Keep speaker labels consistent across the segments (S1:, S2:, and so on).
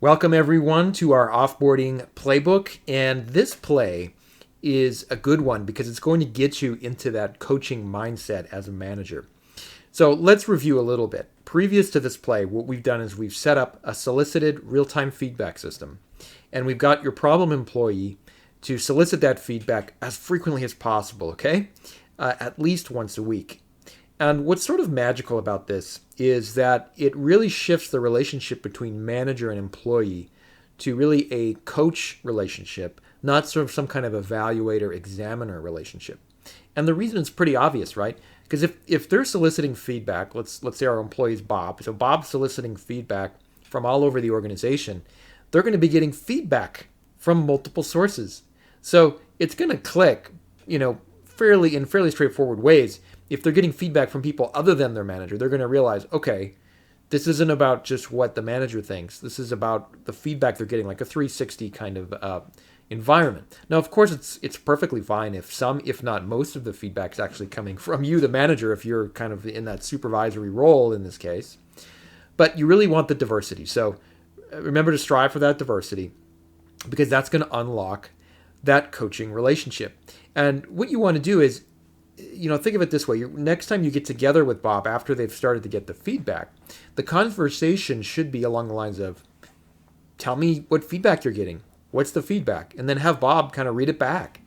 S1: Welcome everyone to our offboarding playbook, and this play is a good one because it's going to get you into that coaching mindset as a manager. So let's review a little bit. Previous to this play, what we've done is we've set up a solicited real-time feedback system, and we've got your problem employee to solicit that feedback as frequently as possible, okay? At least once a week. And what's sort of magical about this is that it really shifts the relationship between manager and employee to really a coach relationship, not sort of some kind of evaluator examiner relationship. And the reason is pretty obvious, right? Because if they're soliciting feedback, let's say our employee is Bob. So Bob's soliciting feedback from all over the organization. They're going to be getting feedback from multiple sources. So it's going to click, fairly straightforward ways. If they're getting feedback from people other than their manager, they're going to realize, okay, this isn't about just what the manager thinks. This is about the feedback they're getting, like a 360 kind of environment. Now, of course, it's perfectly fine if some, if not most of the feedback is actually coming from you, the manager, if you're kind of in that supervisory role in this case. But you really want the diversity. So remember to strive for that diversity because that's going to unlock that coaching relationship. And what you want to do is, think of it this way. Next time you get together with Bob after they've started to get the feedback, the conversation should be along the lines of, tell me what feedback you're getting. What's the feedback? And then have Bob kind of read it back.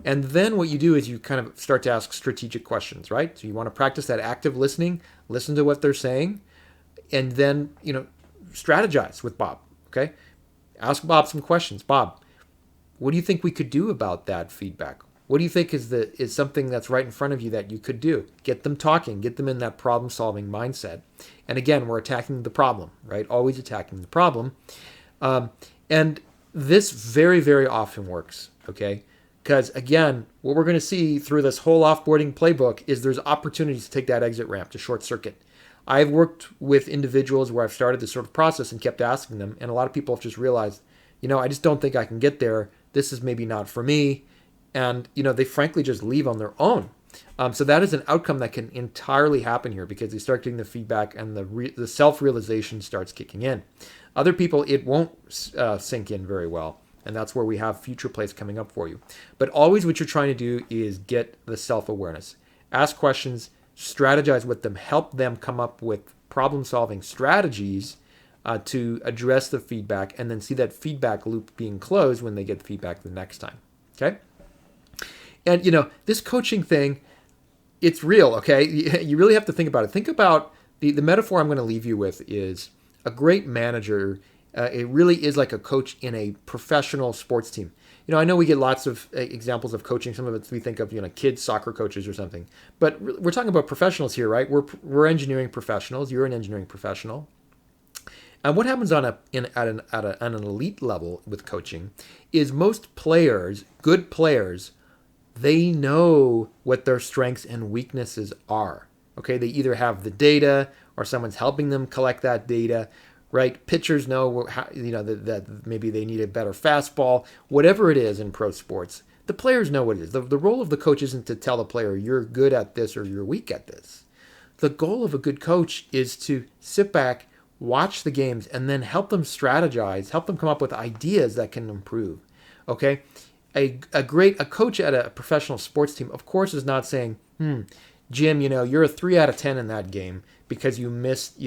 S1: And then what you do is you kind of start to ask strategic questions, right? So you want to practice that active listening, listen to what they're saying, and then, strategize with Bob, okay? Ask Bob some questions. Bob, what do you think we could do about that feedback? What do you think is something that's right in front of you that you could do? Get them talking, get them in that problem-solving mindset. And again, we're attacking the problem, right? Always attacking the problem. And this very, very often works, okay? Because again, what we're going to see through this whole offboarding playbook is there's opportunities to take that exit ramp, to short circuit. I've worked with individuals where I've started this sort of process and kept asking them, and a lot of people have just realized, I just don't think I can get there. This is maybe not for me. And, they frankly just leave on their own. So that is an outcome that can entirely happen here because they start getting the feedback and the self-realization starts kicking in. Other people, it won't sink in very well. And that's where we have future plays coming up for you. But always what you're trying to do is get the self-awareness. Ask questions, strategize with them, help them come up with problem-solving strategies to address the feedback, and then see that feedback loop being closed when they get feedback the next time. Okay? And, this coaching thing, it's real, okay? You really have to think about it. Think about the metaphor I'm going to leave you with is a great manager. It really is like a coach in a professional sports team. I know we get lots of examples of coaching. Some of it we think of, kids soccer coaches or something. But we're talking about professionals here, right? We're engineering professionals. You're an engineering professional. And what happens at an elite level with coaching is most players, good players, they know what their strengths and weaknesses are. Okay, they either have the data or someone's helping them collect that data, right? Pitchers know that maybe they need a better fastball, whatever it is in pro sports. The players know what it is. The role of the coach isn't to tell the player you're good at this or you're weak at this. The goal of a good coach is to sit back, watch the games, and then help them strategize, help them come up with ideas that can improve. Okay? A coach at a professional sports team, of course, is not saying, Jim, you're a 3 out of 10 in that game because you missed,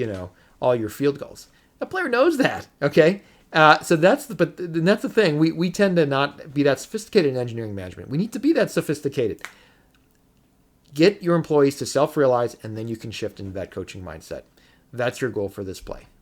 S1: all your field goals. The player knows that, okay? So that's the thing. We tend to not be that sophisticated in engineering management. We need to be that sophisticated. Get your employees to self-realize, and then you can shift into that coaching mindset. That's your goal for this play.